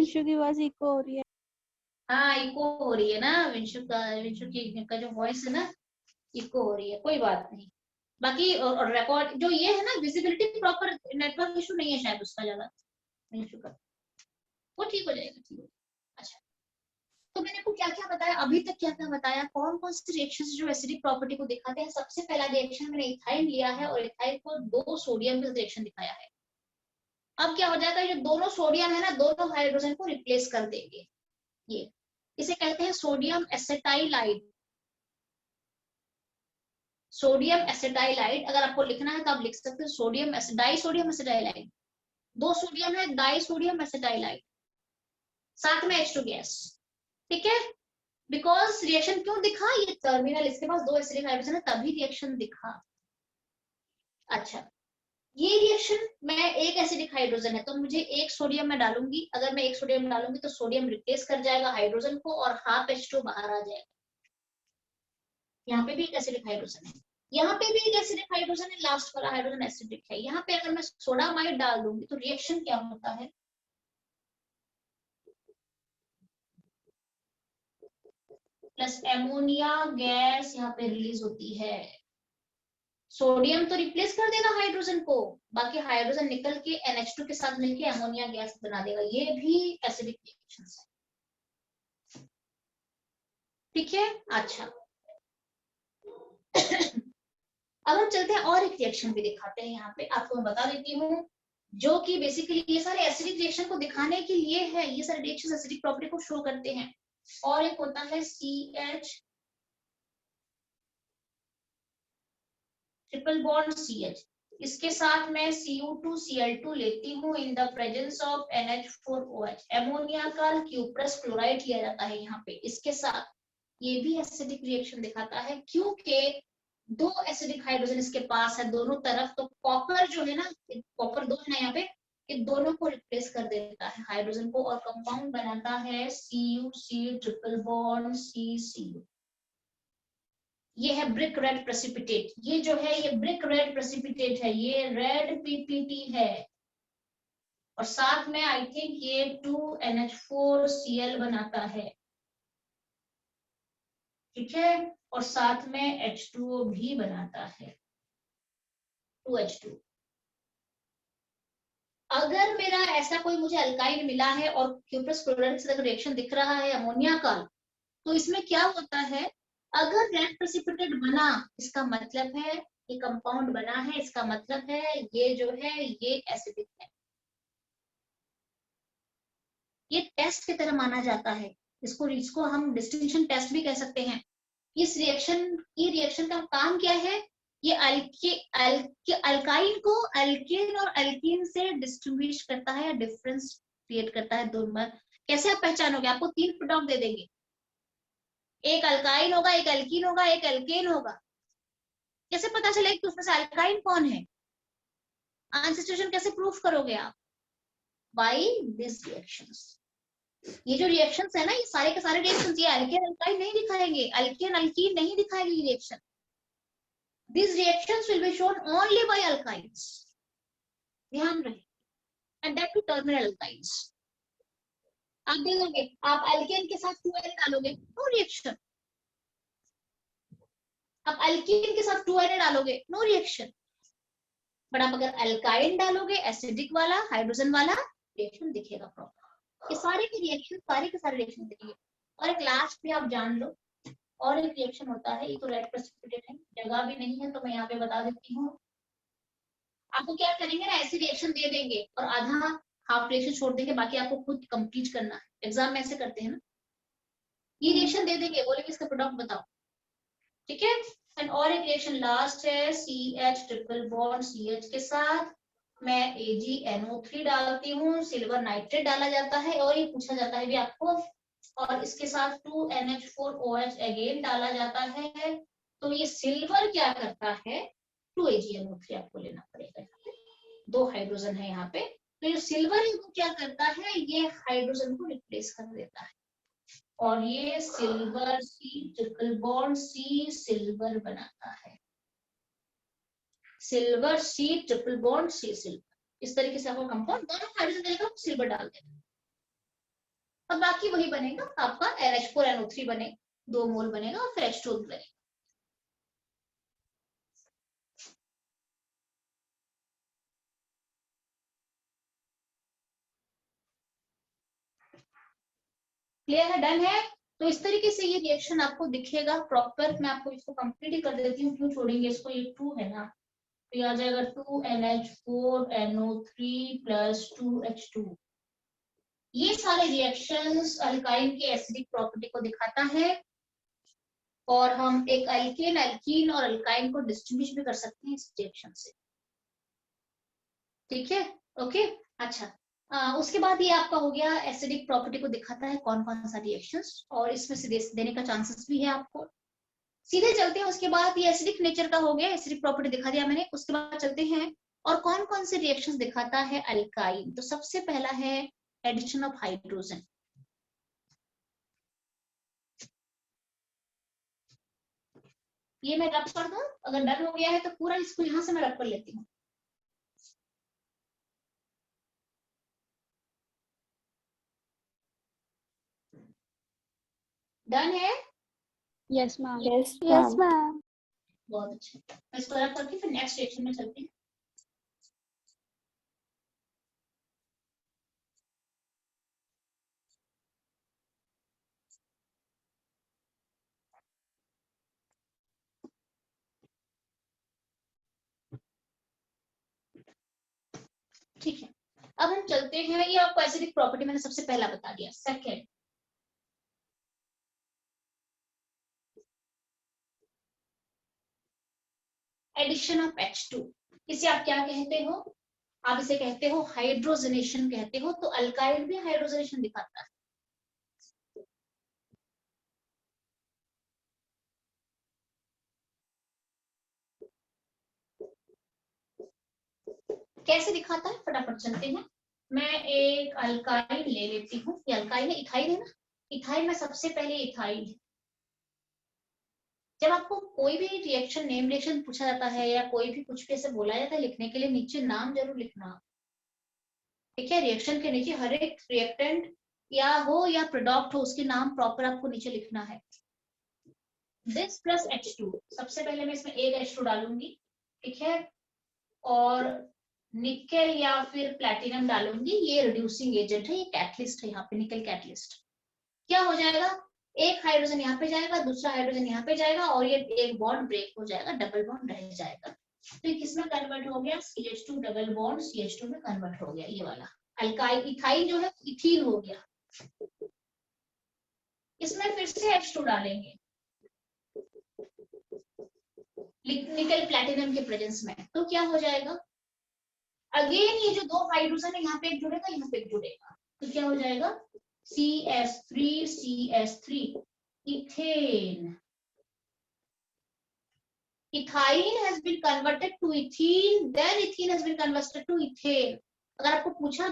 विंशु की आवाज इको हो रही है। हाँ इको हो रही है ना, विंशु का जो वॉइस है ना इको हो रही है, कोई बात नहीं। बाकी और रिकॉर्ड जो ये है ना, विजिबिलिटी प्रॉपर, नेटवर्क इशू नहीं है शायद उसका ज्यादा, विंशु का, वो ठीक हो जाएगा, ठीक हो जाएगा। अच्छा, तो मैंने आपको क्या क्या बताया अभी तक, क्या क्या बताया, कौन कौन से रिएक्शंस जो एसिडिक प्रॉपर्टी को दिखाते हैं। सबसे पहला रिएक्शन मैंने इथाइन लिया है और इथाइन को 2 सोडियम के रिएक्शन दिखाया है। अब क्या हो जाएगा, ये दोनों सोडियम है ना, दोनों हाइड्रोजन को रिप्लेस कर देंगे। ये इसे कहते हैं सोडियम एसिटाइलाइड। सोडियम एसिटाइलाइड अगर आपको लिखना है तो आप लिख सकते हैं सोडियम डाई सोडियम एसिटाइलाइड। 2 सोडियम है, डाई सोडियम एसिटाइलाइड, साथ में H2 गैस। ठीक है, बिकॉज रिएक्शन क्यों दिखा, ये टर्मिनल, इसके पास 2 एसिडिक हाइड्रोजन है तभी रिएक्शन दिखा। अच्छा, ये रिएक्शन मैं एक एसिडिक हाइड्रोजन है तो मुझे 1 सोडियम में डालूंगी, अगर मैं 1 सोडियम डालूंगी तो सोडियम रिप्लेस कर जाएगा हाइड्रोजन को और हाफ H2 बाहर आ जाएगा। यहाँ पे भी एक एसिडिक हाइड्रोजन है, यहाँ पे भी एक एसिडिक हाइड्रोजन है, लास्ट वाला हाइड्रोजन एसिडिक है। यहाँ पे अगर मैं सोडामाइड डाल दूंगी तो रिएक्शन क्या होता है, प्लस एमोनिया गैस यहाँ पे रिलीज होती है। सोडियम तो रिप्लेस कर देगा हाइड्रोजन को, बाकी हाइड्रोजन निकल के NH2 के साथ मिलके अमोनिया गैस बना देगा। ये भी एसिडिक रिएक्शंस है। ठीक है, अच्छा अब हम चलते हैं और एक रिएक्शन भी दिखाते हैं। यहाँ पे आपको मैं बता देती हूँ, जो कि बेसिकली ये सारे एसिडिक रिएक्शन को दिखाने के लिए है, ये सारे रिएक्शन एसिडिक प्रॉपर्टी को शो करते हैं। और एक होता है CH ट्रिपल बॉन्ड CH, इसके साथ मैं Cu2Cl2 लेती हूँ in the presence of NH4OH। Ammonia का क्यूप्रस क्लोराइड लिया जाता है यहाँ पे इसके साथ। ये भी एसिडिक रिएक्शन दिखाता है क्योंकि 2 एसिडिक हाइड्रोजन इसके पास है दोनों तरफ, तो कॉपर जो है ना, कॉपर 2 है ना यहाँ पे, ये दोनों को रिप्लेस कर देता है हाइड्रोजन को और कंपाउंड बनाता है CuC ट्रिपल बॉन्ड CCU। ये है ब्रिक रेड प्रेसिपिटेट, ये जो है ये ब्रिक रेड प्रेसिपिटेट है, ये रेड PPT है। और साथ में आई थिंक ये 2NH4Cl बनाता है। ठीक है, और साथ में H2O भी बनाता है, 2H2। अगर मेरा ऐसा कोई मुझे अल्काइन मिला है और क्यूप्रस क्लोराइड से रिएक्शन दिख रहा है अमोनिया का, तो इसमें क्या होता है, अगर रेड प्रेसिपिटेट बना इसका मतलब है ये कंपाउंड बना है, इसका मतलब है ये जो है ये एसिडिक है। ये टेस्ट की तरह माना जाता है, इसको हम डिस्टिंक्शन टेस्ट भी कह सकते हैं। इस रिएक्शन का काम क्या है, ये अल्काइन को अल्केन और अल्कीन से डिस्टिंग्विश करता है या डिफरेंस क्रिएट करता है दोनों में। कैसे आप पहचानोगे, आपको 3 प्रोडक्ट दे देंगे, एक अल्काइन होगा, एक अल्कीन होगा, एक एल्केन होगा। कैसे पता चलेगा कि उसमें से अल्काइन कौन है, अनसैचुरेशन कैसे प्रूफ करोगे आप, बाय दिस रिएक्शंस। ये जो रिएक्शंस है ना, ये सारे के सारे रिएक्शंस, ये अल्केन अल्काइन नहीं दिखाएंगे, अल्केन अल्कीन नहीं दिखाएगी reaction. These reactions will be shown only by alkynes, ध्यान रहे, and that to terminal alkynes। आप देखोगे, आप अल्केन के साथ 2N डालोगे नो रिएक्शन, आप अल्कीन के साथ 2Na डालोगे नो रिएक्शन, बट आप अगर अल्काइन डालोगे एसिडिक वाला हाइड्रोजन वाला रिएक्शन दिखेगा प्रॉपर। ये सारे के रिएक्शन, सारे के सारे रिएक्शन दिखेंगे। और एक लास्ट भी आप जान लो, और एक रिएक्शन होता है, ये तो रेड प्रेसिपिटेट है, जगह भी नहीं है तो मैं यहाँ पे बता देती हूँ। आपको क्या करेंगे ना, ऐसे रिएक्शन दे देंगे और आधा हाफ रिएक्शन छोड़ देंगे, बाकी आपको खुद कंप्लीट करना है। एग्जाम में ऐसे करते हैं ना, ये रिएक्शन दे देंगे, बोलेंगे इसका प्रोडक्ट बताओ। ठीक है, एंड और एक रिएक्शन लास्ट है CH ट्रिपल बॉन्ड CH के साथ मैं AgNO3 डालती हूँ, सिल्वर नाइट्रेट डाला जाता है और ये पूछा जाता है भी आपको, और इसके साथ 2NH4OH अगेन डाला जाता है। तो ये सिल्वर क्या करता है, 2AgNO3 आपको लेना पड़ेगा, 2 हाइड्रोजन है यहाँ पे, तो ये सिल्वर है वो क्या करता है, ये हाइड्रोजन को रिप्लेस कर देता है और ये silver C triple bond C silver बनाता है, silver C triple bond C silver. इस तरीके से आपको कंपाउंड दोनों हाइड्रोजन देगा, सिल्वर डाल देना। और बाकी वही बनेगा आपका NH4NO3 बने, 2 मोल बनेगा और फिर H2O बनेगा। क्लियर है, डन है। तो इस तरीके से ये रिएक्शन आपको दिखेगा प्रॉपर। मैं आपको इसको कंप्लीट ही कर देती हूँ, क्यों छोड़ेंगे इसको, ये 2 है ना, तो ये आ जाएगा 2NH4NO3 प्लस 2H2। ये सारे रिएक्शंस अल्काइन की एसिडिक प्रॉपर्टी को दिखाता है, और हम एक अल्केन, अल्कीन और अल्काइन को डिस्टिंग्विश भी कर सकते हैं इस रिएक्शन से। ठीक है, ओके। अच्छा, उसके बाद ये आपका हो गया एसिडिक प्रॉपर्टी को दिखाता है कौन कौन सा रिएक्शंस, और इसमें से देने का चांसेस भी है आपको। सीधे चलते हैं, उसके बाद ये एसिडिक नेचर का हो गया, एसिडिक प्रॉपर्टी दिखा दिया मैंने। उसके बाद चलते हैं और कौन कौन से रिएक्शंस दिखाता है अल्काइन। तो सबसे पहला है एडिशन ऑफ हाइड्रोजन। ये मैं रब कर दूं, अगर डन हो गया है तो पूरा इसको यहां से मैं रब कर लेती हूँ। डन है? Yes ma'am. Yes yes ma'am. Ma'am. बहुत अच्छा, मैं इसको रब करके फिर नेक्स्ट रिएक्शन में चलते हैं। ठीक है, अब हम चलते हैं। ये आपको एसिडिक प्रॉपर्टी मैंने सबसे पहला बता दिया। Second, addition of H2। इसे आप क्या कहते हो? आप इसे कहते हो हाइड्रोजनेशन कहते हो। तो अल्काइल भी हाइड्रोजनेशन दिखाता है। कैसे दिखाता है फटाफट चलते हैं। मैं एक अल्काइल ले लेती हूँ। ये अल्काइल है, इथाइल है ना, इथाइल में सबसे पहले इथाइल। जब आपको कोई भी रिएक्शन, नेम रिएक्शन पूछा जाता है या कोई भी कुछ भी ऐसे बोला जाता है लिखने के लिए, नीचे नाम जरूर लिखना। ठीक है, रिएक्शन के नीचे हर एक रिएक्टेंट या हो या प्रोडक्ट हो, उसके नाम प्रॉपर आपको नीचे लिखना है। दिस प्लस H2, सबसे पहले मैं इसमें एक H2 डालूंगी। ठीक है, और निकेल या फिर प्लैटिनम डालूंगी। ये रिड्यूसिंग एजेंट है, ये कैटलिस्ट है, यहाँ पे निकल कैटलिस्ट। क्या हो जाएगा, एक हाइड्रोजन यहाँ पे जाएगा, दूसरा हाइड्रोजन यहाँ पे जाएगा, और ये एक बॉन्ड ब्रेक हो जाएगा, डबल बॉन्ड रह जाएगा। तो किसमें कन्वर्ट हो गया, CH2 डबल बॉन्ड CH2 में कन्वर्ट हो गया। ये वाला अल्काइल, इथाइल जो है इथीन हो गया। इसमें फिर से H2 डालेंगे निकल प्लैटिनम के प्रेजेंस में, तो क्या हो जाएगा, अगेन ये जो दो हाइड्रोजन है यहाँ पे एक जुड़ेगा, यहाँ पे एक जुड़ेगा, तो क्या हो जाएगा CH3 ethane. Ethyl has been converted to ethene, then ethene has been converted to ethane। अगर आपको पूछा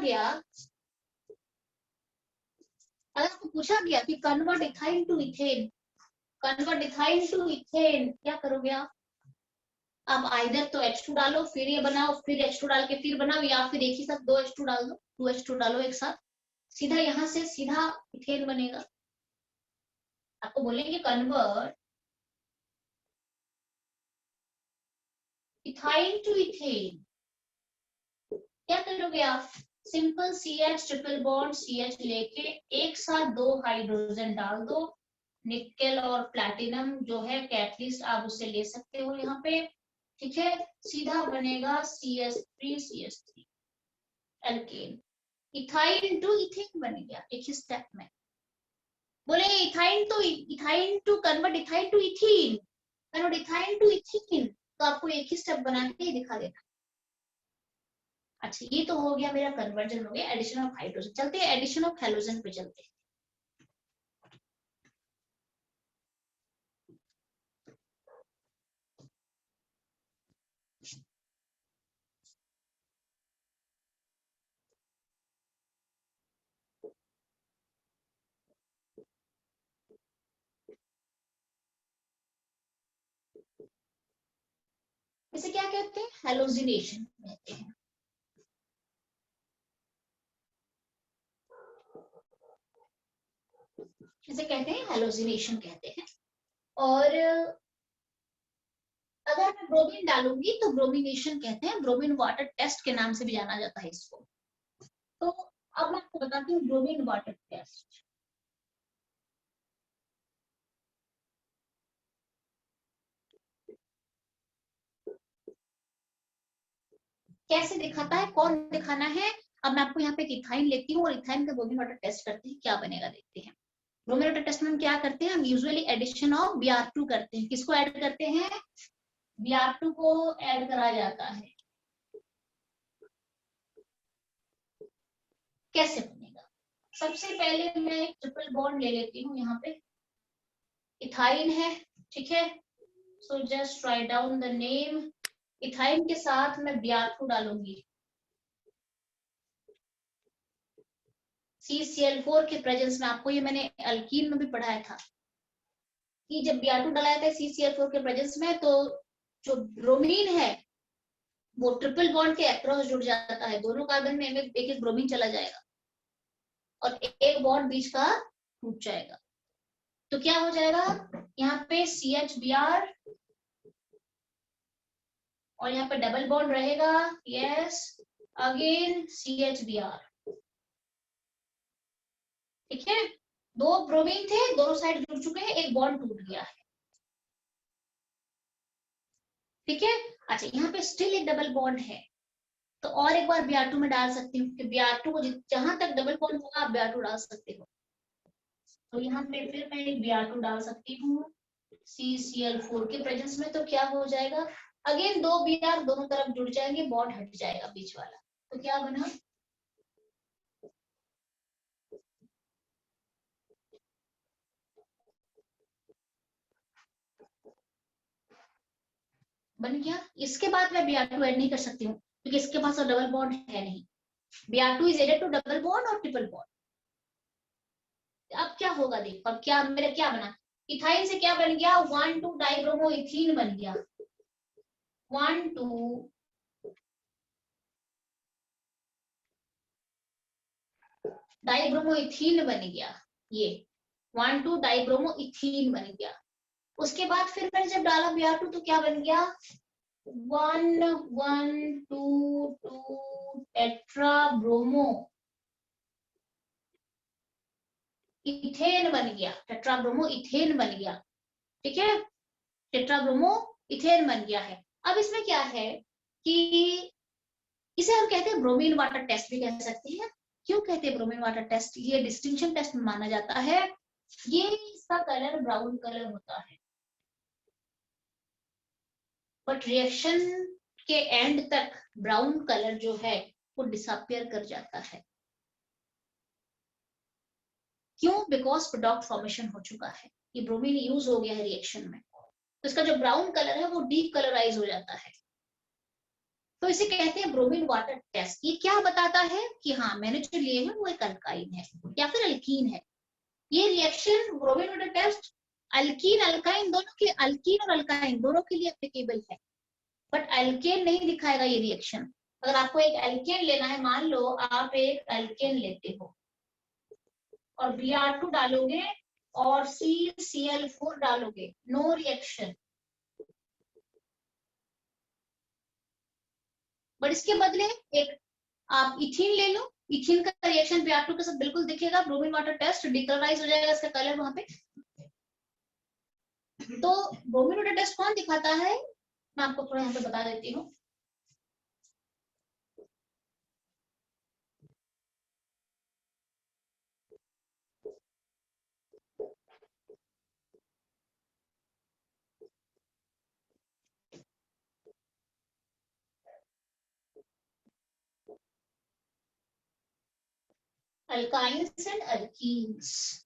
गया कि convert ethyl to ethane, convert ethyl to ethane, क्या करोगे आप आइदर तो H2 डालो फिर ये बनाओ, फिर H2 डाल के फिर बनाओ, या फिर एक ही साथ दो H2 डाल दो, 2H2 डालो एक साथ, सीधा यहाँ से सीधा इथेन बनेगा। आपको बोलेंगे कन्वर्ट इथाइल टू इथेन, क्या करोगे आप, simple CH triple bond CH लेके एक साथ दो हाइड्रोजन डाल दो, निकेल और प्लैटिनम जो है कैटलिस्ट आप उससे ले सकते हो यहाँ पे। ठीक है, सीधा बनेगा CH3 alkene. Ethyl to ethane बन गया एक ही स्टेप में। बोले ethyl to convert ethyl to ethene, convert ethyl to ethene, तो आपको एक ही स्टेप बना के दिखा देना। अच्छा, ये तो हो गया मेरा कन्वर्जन, हो गया एडिशन ऑफ हाइड्रोजन। चलते हैं एडिशन ऑफ हैलोजन पे चलते हैं। इसे क्या कहते हैं, हेलोजिनेशन कहते हैं। इसे कहते हैं हेलोजिनेशन कहते हैं। और अगर मैं ब्रोमीन डालूंगी तो ब्रोमिनेशन कहते हैं, ब्रोमीन वाटर टेस्ट के नाम से भी जाना जाता है इसको। तो अब मैं आपको बताती हूँ ब्रोमीन वाटर टेस्ट। कैसे दिखाता है, कौन दिखाना है? अब मैं आपको यहाँ पे इथाइन लेती हूँ और इथाइन का ब्रोमीन वाटर टेस्ट करते हैं, क्या बनेगा देखते हैं। ब्रोमीन वाटर टेस्ट में हम क्या करते हैं, हम यूजुअली एडिशन ऑफ Br2 करते हैं। किसको ऐड करते हैं? Br2 को ऐड करा जाता है। कैसे बनेगा? सबसे पहले मैं एक ट्रिपल बॉन्ड ले लेती हूँ, यहाँ पे इथाइन है, ठीक है। So just write down the name. Ethyne के साथ मैं Br2 डालूंगी। CCl4 के प्रेजेंस में, आपको ये मैंने अल्कीन में भी पढ़ाया था कि जब Br2 डलाया था CCl4 के प्रेजेंस में, तो जो ब्रोमीन है वो ट्रिपल बॉन्ड के अक्रॉस जुड़ जाता है। दोनों कार्बन में एक एक ब्रोमीन चला जाएगा और एक बॉन्ड बीच का टूट जाएगा। तो क्या हो जाएगा, यहाँ पे CHBr और यहाँ पे डबल बॉन्ड रहेगा, यस, अगेन CHBr, ठीक है। दो ब्रोमीन थे, दोनों साइड जुड़ चुके हैं, एक बॉन्ड टूट गया है, ठीक है। अच्छा, यहाँ पे स्टिल एक डबल बॉन्ड है, तो और एक बार Br2 में डाल सकती हूँ, क्योंकि Br2 को जहां तक डबल बॉन्ड होगा आप Br2 डाल सकते हो। तो यहाँ पे फिर मैं एक Br2 डाल सकती हूँ CCl4 के प्रेजेंस में। तो क्या हो जाएगा, अगेन दो Br दोनों तरफ जुड़ जाएंगे, बॉन्ड हट जाएगा बीच वाला। तो क्या बना, बन गया। इसके बाद मैं Br2 ऐड नहीं कर सकती हूँ, क्योंकि इसके पास तो डबल बॉन्ड है नहीं। Br2 is added to double bond और ट्रिपल बॉन्ड। अब क्या होगा देखो, अब क्या मेरा क्या बना, इथाइन से क्या बन गया, 1,2 डाइब्रोमो इथीन बन गया। 1,2 डाइब्रोमो इथीन बन गया, ये 1,2 डाइब्रोमो इथीन बन गया। उसके बाद फिर मैंने जब डाला Br2 तो क्या बन गया, 1,1,2,2 टेट्रा ब्रोमो इथेन बन गया, टेट्रा ब्रोमो इथेन बन गया, ठीक है। टेट्रा ब्रोमो इथेन बन गया है। अब इसमें क्या है कि इसे हम कहते हैं ब्रोमीन वाटर टेस्ट भी कह सकते हैं। क्यों कहते हैं ब्रोमीन वाटर टेस्ट, ये डिस्टिंक्शन टेस्ट माना जाता है। ये इसका कलर ब्राउन कलर होता है, बट रिएक्शन के एंड तक ब्राउन कलर जो है वो डिसअपियर कर जाता है। क्यों? बिकॉज प्रोडक्ट फॉर्मेशन हो चुका है, ये ब्रोमीन यूज हो गया है रिएक्शन में, तो इसका जो ब्राउन कलर है वो डीप कलराइज हो जाता है। तो इसे कहते हैं ब्रोमीन वाटर टेस्ट। ये क्या बताता है कि हाँ मैंने जो लिए हैं वो एक अल्काइन है या फिर अल्कीन है। ये reaction bromine water test alkene alkyne दोनों के, अल्कीन और अल्काइन दोनों के लिए एप्लीकेबल है, बट अल्केन नहीं दिखाएगा ये रिएक्शन। अगर आपको एक अल्केन लेना है, मान लो आप एक अल्केन लेते हो और Br2 डालोगे और CCl4 डालोगे, नो रिएक्शन। बट इसके बदले एक आप इथीन ले लो, इथीन का रिएक्शन Br2 के साथ बिल्कुल दिखेगा, ब्रोमीन वाटर टेस्ट डिकलराइज हो जाएगा, इसका कलर वहां पे। तो ब्रोमीन वाटर टेस्ट कौन दिखाता है, मैं आपको थोड़ा यहाँ पे बता देती हूँ। Alkynes and alkenes,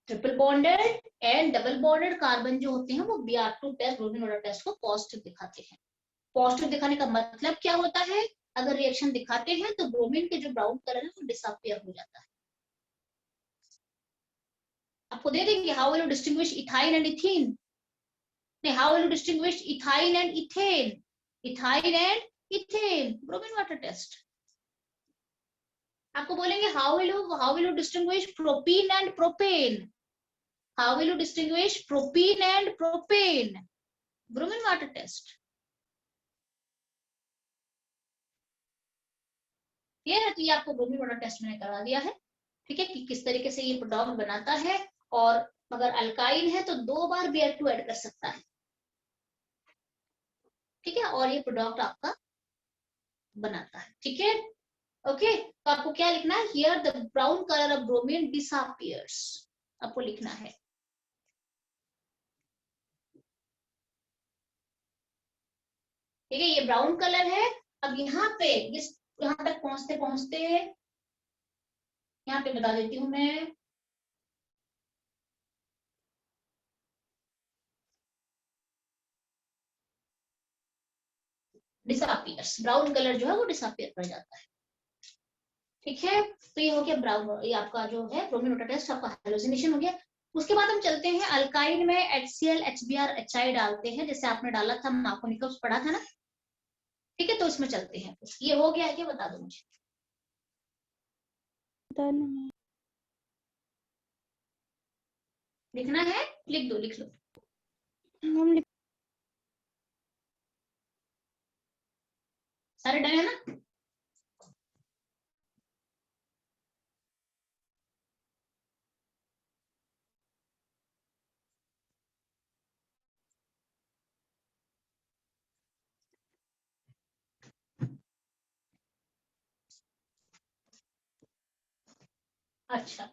triple bonded and double bonded carbon जो होते हैं वो Br2 test, bromine water test को पॉजिटिव दिखाते हैं। पॉजिटिव दिखाने का मतलब क्या होता है, अगर रिएक्शन दिखाते हैं तो ब्रोमीन के जो ब्राउन कलर है वो डिसअपियर हो जाता है। आपको दे देंगे how will you distinguish ethyne and ethene, नहीं how will you distinguish ethyne and ethane, ethyne and ethane, bromine water test. आपको बोलेंगे how will you distinguish propene and propane, how will you distinguish propene and propane, bromine water test. ये है, तो ये आपको bromine water test मैंने करा दिया है, ठीक है, कि किस तरीके से ये प्रोडक्ट बनाता है, और अगर अल्काइन है तो 2 बार Br2 ऐड कर सकता है, ठीक है, और ये प्रोडक्ट आपका बनाता है, ठीक है। ओके, तो आपको क्या लिखना है, here the brown colour of bromine disappears, आपको लिखना है। ठीक है, ये ब्राउन कलर है। अब यहाँ पे इस यहाँ तक पहुंचते पहुंचते यहाँ पे बता देती हूँ मैं, डिसअपियर्स, ब्राउन कलर जो है वो डिसअपियर कर जाता है, ठीक है। तो ये हो गया ब्राउन, ये आपका जो है ब्रोमीन वाटर टेस्ट आपका हेलोजिनेशन हो गया। उसके बाद हम चलते हैं अल्काइन में HCl HBr HI डालते हैं, जैसे आपने डाला था, मार्कोनिकम्स पढ़ा था ना, ठीक है, तो इसमें चलते हैं। ये हो गया है क्या, बता दो मुझे। लिखना है, लिख दो, लिख लो। सारे डन है ना। अच्छा,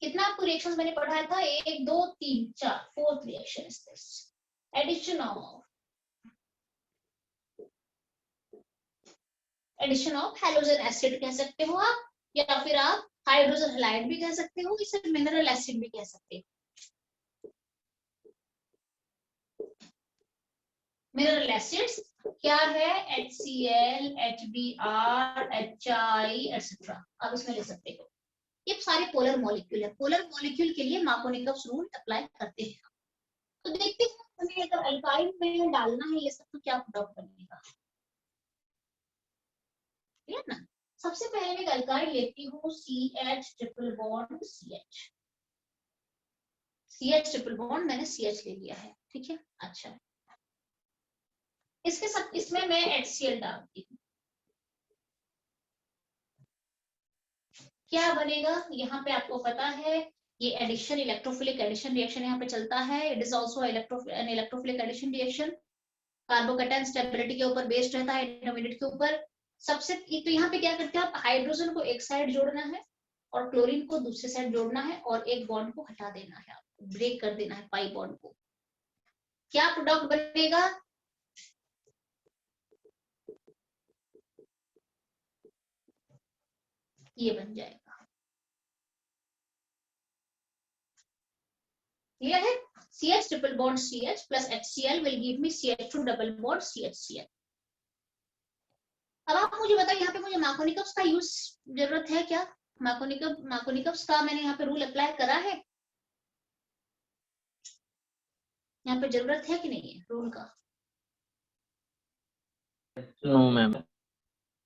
कितना आपको रिएक्शन मैंने पढ़ाया था, 1 2 3 4, fourth reaction is this, addition of halogen acid कह सकते हो आप, या फिर आप हाइड्रोजन हैलाइड भी कह सकते हो, इसे मिनरल एसिड भी कह सकते हो। मिनरल एसिड्स क्या है, HCl HBr HI एक्सेट्रा, आप इसमें ले सकते हो। ये सारे पोलर मॉलिक्यूल है, पोलर मॉलिक्यूल के लिए मार्कोनिकम्स रूल अप्लाई करते हैं। तो देखते हैं हमें अगर अल्काइन में डालना है ये सब तो क्या प्रोडक्ट बनेगा, ठीक है ना। सबसे पहले मैं अल्काइन लेती हूँ CH triple bond CH, CH triple bond मैंने CH ले लिया है, ठीक है। अच्छा, इसके सब इसमें मैं HCl डालती हूँ, क्या बनेगा यहाँ पे आपको पता है, ये एडिशन इलेक्ट्रोफिलिक एडिशन रिएक्शन यहाँ पे चलता है, it is also an electrophilic addition reaction, carbocation stability के ऊपर बेस्ड रहता है, इंटरमीडिएट के ऊपर। सबसे तो यहाँ पे क्या करते हैं आप, हाइड्रोजन को एक साइड जोड़ना है और क्लोरीन को दूसरे साइड जोड़ना है, और एक बॉन्ड को हटा देना है, आपको ब्रेक कर देना है पाई बॉन्ड को। क्या प्रोडक्ट बनेगा, ये बन जाएगा, क्लियर है। CH triple bond CH plus HCl will give me CH2 double bond CHCl। अब आप मुझे बताइए, यहाँ पे मुझे मार्कोनिकम्स का यूज जरूरत है क्या, मार्कोनिकम्स का मैंने यहाँ पे रूल अप्लाई करा है, यहाँ पे जरूरत है कि नहीं है रूल का, नो मैम।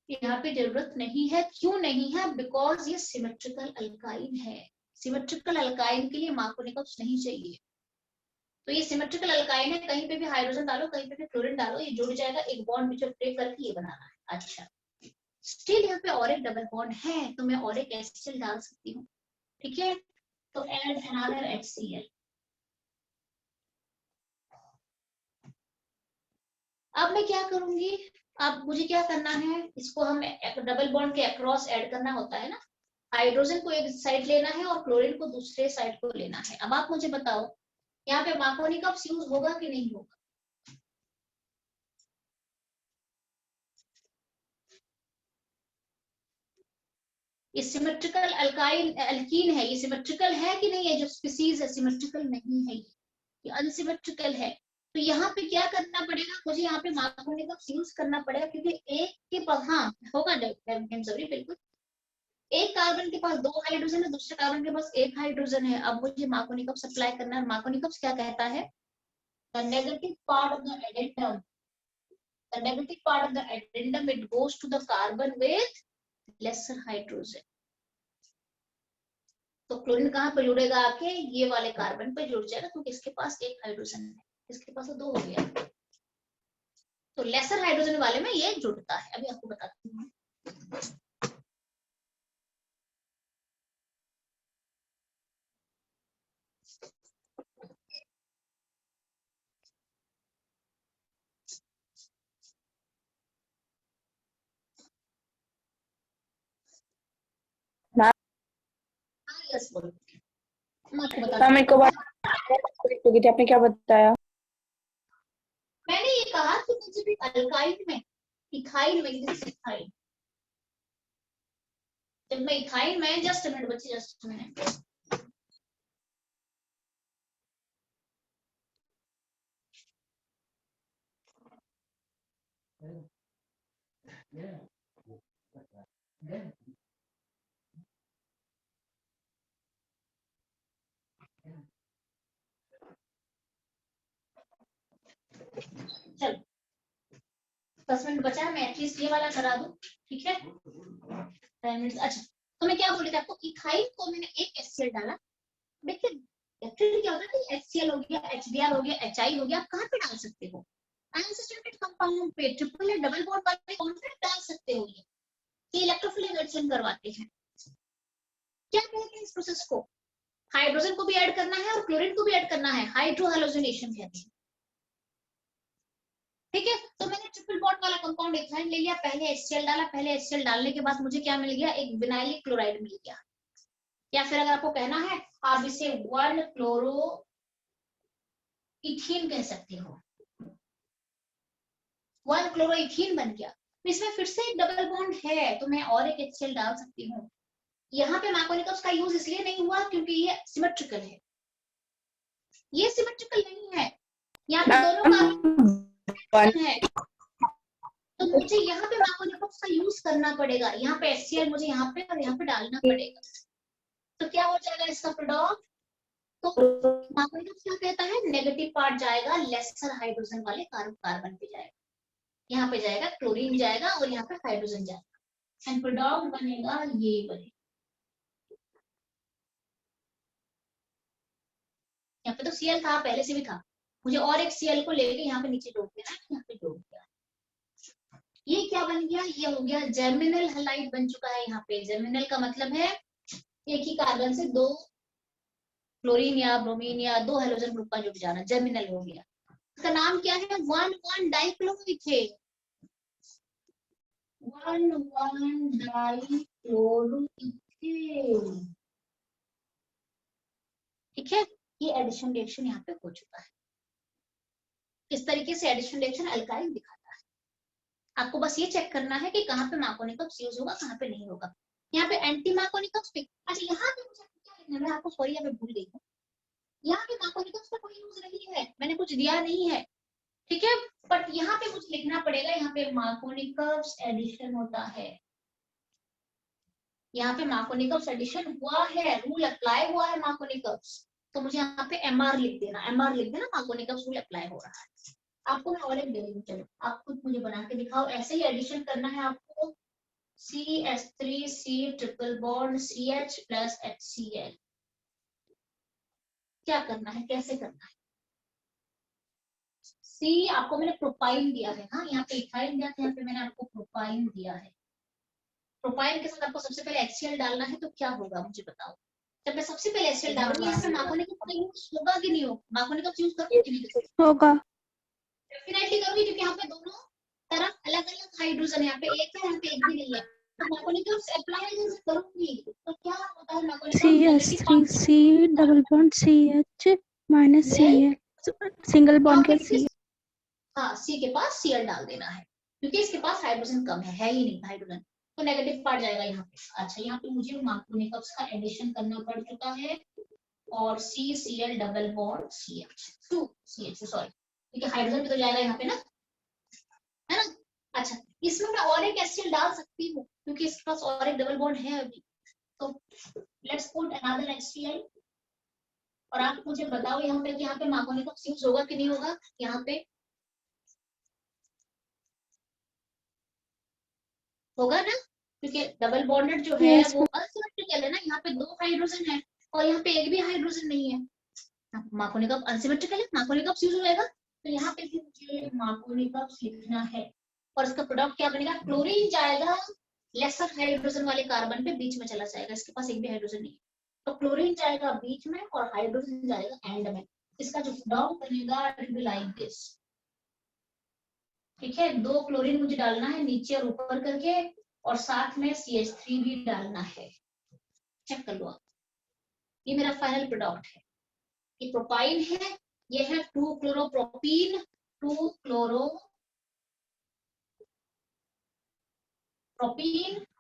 यहाँ पे जरूरत नहीं है, क्यों नहीं है, बिकॉज ये सिमेट्रिकल अल्काइन है, सिमेट्रिकल अल्काइन के लिए मार्कोनिकम्स नहीं चाहिए। तो ये सिमेट्रिकल अल्काइन है, कहीं पे भी हाइड्रोजन डालो, कहीं पे भी क्लोरीन डालो, ये जुड़ जाएगा, एक बॉन्ड बीच में ब्रेक करके ये बनाना है। अच्छा, स्टिल यहाँ पे और एक डबल बॉन्ड है, तो मैं और एक HCl डाल सकती हूँ, ठीक है। तो एड अनदर HCl। अब मैं क्या करूंगी, अब मुझे क्या करना है, इसको हम डबल बॉन्ड के अक्रॉस ऐड करना होता है ना, हाइड्रोजन को एक साइड लेना है और क्लोरीन को दूसरे साइड को लेना है। अब आप मुझे बताओ, यहाँ पे मार्कोनिकम्स यूज होगा कि नहीं होगा, ये सिमेट्रिकल अल्काइन अल्कीन है, ये सिमेट्रिकल है कि नहीं है, जो स्पीसीज है सिमेट्रिकल नहीं है, ये अनसिमेट्रिकल है। तो यहाँ पे क्या करना पड़ेगा, मुझे यहाँ पे मार्कोनिकम्स यूज करना पड़ेगा, क्योंकि एक के पास, हाँ होगा बिल्कुल, एक कार्बन के पास 2 हाइड्रोजन है, दूसरे कार्बन के पास 1 हाइड्रोजन है। अब मुझे मार्कोनिकम्स अप्लाई करना है, मार्कोनिकम्स क्या कहता है, the negative part of the addendum, the negative part of the addendum, it goes to the carbon with lesser hydrogen, chlorine कहाँ पे जुड़ेगा? आके ये वाले कार्बन पे जुड़ जाएगा, क्योंकि इसके पास एक हाइड्रोजन है, इसके पास तो 2 हो गया। तो लेसर हाइड्रोजन वाले में ये जुड़ता है। अभी आपको बताती हूँ। हाँ, यस बोलो, मैं आपको बताती हूँ। आपने क्या बताया? मैंने ये कहा कि मुझे भी अल्काइन में, इथाइल में, इथाइल, जब मैं इथाइल में, जस्ट मिनट बच्चे, जस्ट मिनट, चलो 10 मिनट बचा है, मैं एटलीस्ट ये वाला करा दूं, ठीक है? 10 मिनट। अच्छा, तो मैं क्या बोल रही थी आपको, इथाइल को मैंने एक HCl डाला। देखिए एक्चुअली क्या होता है कि HCl हो गया, HBr हो गया, HI हो गया, आप कहाँ पे डाल सकते हो? अनसस्टेबल कंपाउंड पे, ट्रिपल या डबल बॉन्ड वाले कंपाउंड पे डाल सकते हो। ये इलेक्ट्रोफिलिक रिएक्शन करवाते हैं। क्या कहते हैं इस प्रोसेस को? हाइड्रोजन को भी ऐड करना है और क्लोरीन को भी ऐड करना है, हाइड्रोहैलोजिनेशन कहते हैं। ठीक है, तो मैंने ट्रिपल बॉन्ड वाला कंपाउंड इथाइन ले लिया, पहले HCl डाला, पहले HCl डालने के बाद मुझे क्या मिल गया? एक विनाइलिक क्लोराइड मिल गया। या फिर अगर आपको कहना है, आप इसे 1 क्लोरो इथीन कह सकते हो। 1 क्लोरो इथीन बन गया। इसमें फिर से एक डबल बॉन्ड है, तो मैं और एक HCl डाल सकती हूँ। यहाँ पे मैकोनिकल्स का यूज इसलिए नहीं हुआ क्योंकि ये सिमेट्रिकल है, ये सिमेट्रिकल नहीं है, यहाँ पे दोनों कार्बन है, तो मुझे यहाँ पे मैकोनिकल्स का यूज करना पड़ेगा। यहाँ पे HCl मुझे यहाँ पे और यहाँ पे डालना पड़ेगा। तो क्या हो जाएगा इसका प्रोडक्ट? तो मैकोनिकल्स क्या कहता है? नेगेटिव पार्ट जाएगा लेसर हाइड्रोजन वाले कार्बन पे जाएगा, यहाँ पे जाएगा क्लोरीन जाएगा और यहाँ पे हाइड्रोजन जाएगा, एंड प्रोडक्ट बनेगा ये बने। यहाँ पे तो Cl था, पहले से भी था, मुझे और एक Cl को लेके यहाँ पे नीचे जोड़ देना है, यहाँ पे जोड़ दिया। ये क्या बन गया? ये हो गया जर्मिनल हैलाइड बन चुका है। यहाँ पे जर्मिनल का मतलब है एक ही कार्बन से 2 क्लोरीन या ब्रोमीन या 2 हाइड्रोजन ग्रुप का जुड़ जाना, जर्मिनल हो गया। इसका नाम क्या है? 1,1 डाइक्लोरोइथेन, 1,1 डाइक्लोरोइथेन। ठीक है, ये एडिशन रिएक्शन यहाँ पे हो चुका है। इस तरीके से एडिशन रिएक्शन अल्काइल दिखाता है। आपको बस ये चेक करना है कि कहाँ पे मैकोनिकल्स यूज होगा, कहाँ पे नहीं होगा। यहाँ पे एंटी मैकोनिकल्स पे, अच्छा यहाँ पे मुझे क्या लिखना है, मैं आपको सॉरी यहाँ पे भूल गई हूँ, यहाँ पे मैकोनिकल्स का कोई यूज नहीं है, मैंने कुछ दिया नहीं है, ठीक है? बट यहाँ पे मुझे लिखना पड़ेगा, यहाँ पे मैकोनिकल्स एडिशन होता है, यहाँ पे मैकोनिकल्स एडिशन हुआ है, रूल अप्लाई हुआ है मैकोनिकल्स, तो मुझे यहाँ पे MR लिख देना, MR लिख देना, मैकोनिकल्स रूल अप्लाई हो रहा है। आपको मैं और एक दे दूँ, चलो आप खुद मुझे बना के दिखाओ, ऐसे ही एडिशन करना है आपको। CH3C triple bond CH plus HCl, क्या करना है, कैसे करना है? C आपको मैंने प्रोपाइन दिया है, हाँ यहाँ पे इथाइल दिया था, यहाँ पे मैंने आपको प्रोपाइन दिया है। प्रोपाइन के साथ आपको सबसे पहले HCl डालना है, तो क्या होगा मुझे बताओ? जब मैं सबसे पहले HCl डालूंगी, यहाँ पे मैकोनिकल्स का यूज होगा कि नहीं होगा? मैकोनिकल्स यूज करूंगी कि नहीं होगा। डेफिनेटली करूंगी, क्योंकि यहाँ पे दोनों तरफ अलग अलग हाइड्रोजन, यहाँ पे एक है, यहाँ पे एक भी नहीं है, तो मैकोनिकल्स अप्लाई करूंगी तो क्या होता है? मैकोनिकल्स CH3C double bond CH minus CH single bond के C। हाँ, C के पास Cl डाल देना है, क्योंकि इसके पास हाइड्रोजन कम है ही नहीं हाइड्रोजन, तो नेगेटिव पार्ट जाएगा यहाँ पे। अच्छा, यहाँ पे मुझे मैकोनिकल्स का एडिशन करना पड़ चुका है, और CCl double bond CH, sorry, क्योंकि हाइड्रोजन भी तो जाएगा यहाँ पे ना, है ना? अच्छा, इसमें मैं और एक HCl डाल सकती हूँ, क्योंकि इसके पास और एक डबल बॉन्ड है अभी, तो लेट्स पुट अनदर HCl। और आप मुझे बताओ यहाँ पे कि यहाँ पे मैकोनिकल्स यूज होगा कि नहीं होगा? यहाँ पे होगा ना, क्योंकि डबल बॉन्डेड जो है Yes, वो अनसिमेट्रिकल है ना, यहाँ पे 2 हाइड्रोजन है, और यहाँ पे एक भी हाइड्रोजन नहीं है, मार्कोनी कप अनसिमेट्रिकल है, मार्कोनी कप यूज होएगा, तो यहाँ पे भी मुझे मार्कोनी कप लिखना है। और इसका प्रोडक्ट क्या बनेगा, क्लोरीन जाएगा लेसर हाइड्रोजन वाले कार्बन पे बीच में चला जाएगा, इसके पास एक भी हाइड्रोजन नहीं है, तो क्लोरीन जाएगा बीच में और हाइड्रोजन जाएगा एंड में। इसका जो प्रोडक्ट बनेगा it will be like this. ठीक है, 2 क्लोरीन मुझे डालना है नीचे और ऊपर करके, और साथ में CH3 भी डालना है। चेक कर लो आप, ये मेरा फाइनल प्रोडक्ट है, ये प्रोपाइन है, ये है 2 क्लोरोप्रोपीन, 2 क्लोरोप्रोपीन,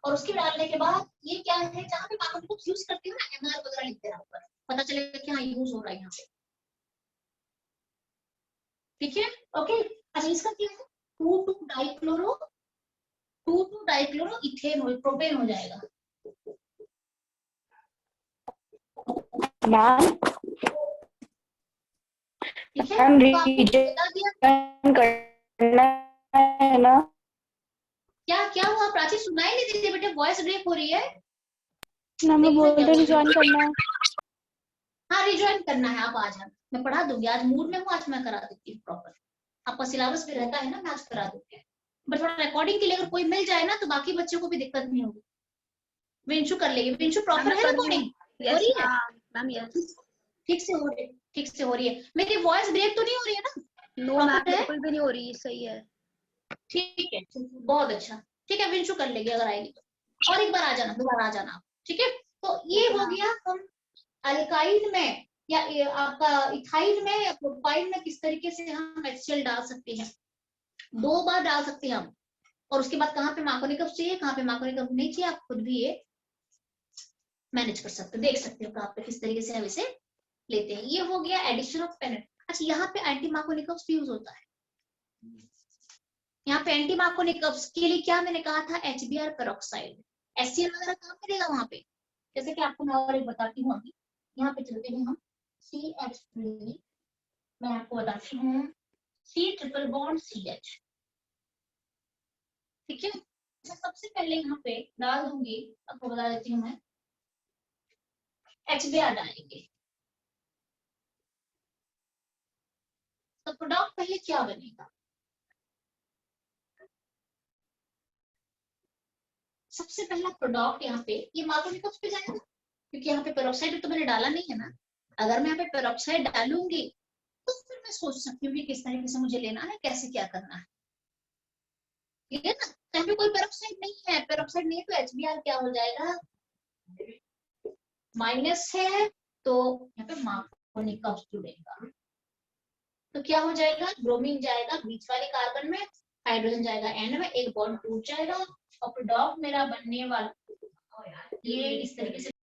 और उसके डालने के बाद ये क्या है, जहाँ पे मार्कोनी कप यूज करते हैं ना MR वगैरह लिख देना ऊपर, पता चलेगा कि हाँ यूज हो रहा है यहाँ पे। ठीक है, ओके। अच्छा इसका क्या है, 2 डाइक्लोरो, 2 डाइक्लोरो इथेन हो, प्रोपेन हो जाएगा। मैम ठीक है, तो आपको बता दिया करना है ना। क्या हुआ प्राची, सुनाई नहीं देती बेटे, वॉइस ब्रेक हो रही है। ना मैं बोल रही रिजॉइन करना है। हाँ रिज्वाइन करना है, आप आ जाना, मैं पढ़ा दूंगी, आज मूड में हूँ, आज मैं करा देती हूँ प्रॉपर, आपका सिलेबस भी रहता है ना, मैं आज करा दूंगी, बट थोड़ा रिकॉर्डिंग के लिए अगर कोई मिल जाए ना तो बाकी बच्चों को भी दिक्कत नहीं होगी। विंशु कर लेगी, विंशु प्रॉपर है रिकॉर्डिंग हो रही है मैम? यस, ठीक से हो रही है, ठीक से हो रही है, मेरी वॉइस ब्रेक तो नहीं हो रही है ना? नो मैम बिल्कुल भी नहीं हो रही, सही है। ठीक है बहुत अच्छा, ठीक है विंशु कर लेगी अगर आएगी तो, और एक बार आ जाना, दोबारा आ जाना आप। ठीक है, तो ये हो गया हम अल्काइल में या आपका इथाइल में या प्रोपाइल में किस तरीके से हम HCl डाल सकते हैं, 2 बार डाल सकते हैं हम, और उसके बाद कहाँ पे मार्कोनी कप चाहिए, कहाँ पे मार्कोनी कप नहीं चाहिए, आप खुद भी ये मैनेज कर सकते हो, देख सकते हो आप किस तरीके से हम इसे लेते हैं। ये हो गया एडिशन ऑफ पेनेट। अच्छा यहाँ पे एंटी मार्कोनी कप्स यूज होता है, यहाँ पे एंटी मार्कोनी कप्स के लिए क्या मैंने कहा था, HBr पेरोक्साइड, HCl वगैरह कहाँ मिलेगा वहां पे, जैसे कि आपको मैं और एक बताती हूँ अभी, यहाँ पे चलते हैं हम CH3, मैं आपको बताती हूँ C ट्रिपल बॉन्ड CH। ठीक है, सबसे पहले यहाँ पे डाल दूंगी, आपको बता देती हूँ मैं, HBr डालेंगे, तो प्रोडक्ट पहले क्या बनेगा, सबसे पहला प्रोडक्ट यहाँ पे ये मार्कोनी कप्स पे जाएगा, क्योंकि यहाँ पे पेरोक्साइड तो मैंने डाला नहीं है ना, अगर मैं यहाँ पे पेरोक्साइड डालूंगी तो फिर मैं सोच सकती हूँ कि किस तरीके से मुझे लेना है, कैसे क्या करना है, ठीक है ना। तो यहाँ पे कोई पेरोक्साइड नहीं है, पेरोक्साइड नहीं है तो HBr क्या हो जाएगा, माइनस है, तो यहाँ पे मार्कोनी कप्स जुड़ेगा, तो क्या हो जाएगा, ब्रोमीन जाएगा बीच वाले कार्बन में, हाइड्रोजन जाएगा एंड में, एक बॉन्ड टूट जाएगा, और प्रोडक्ट मेरा बनने वाला ये इस तरीके से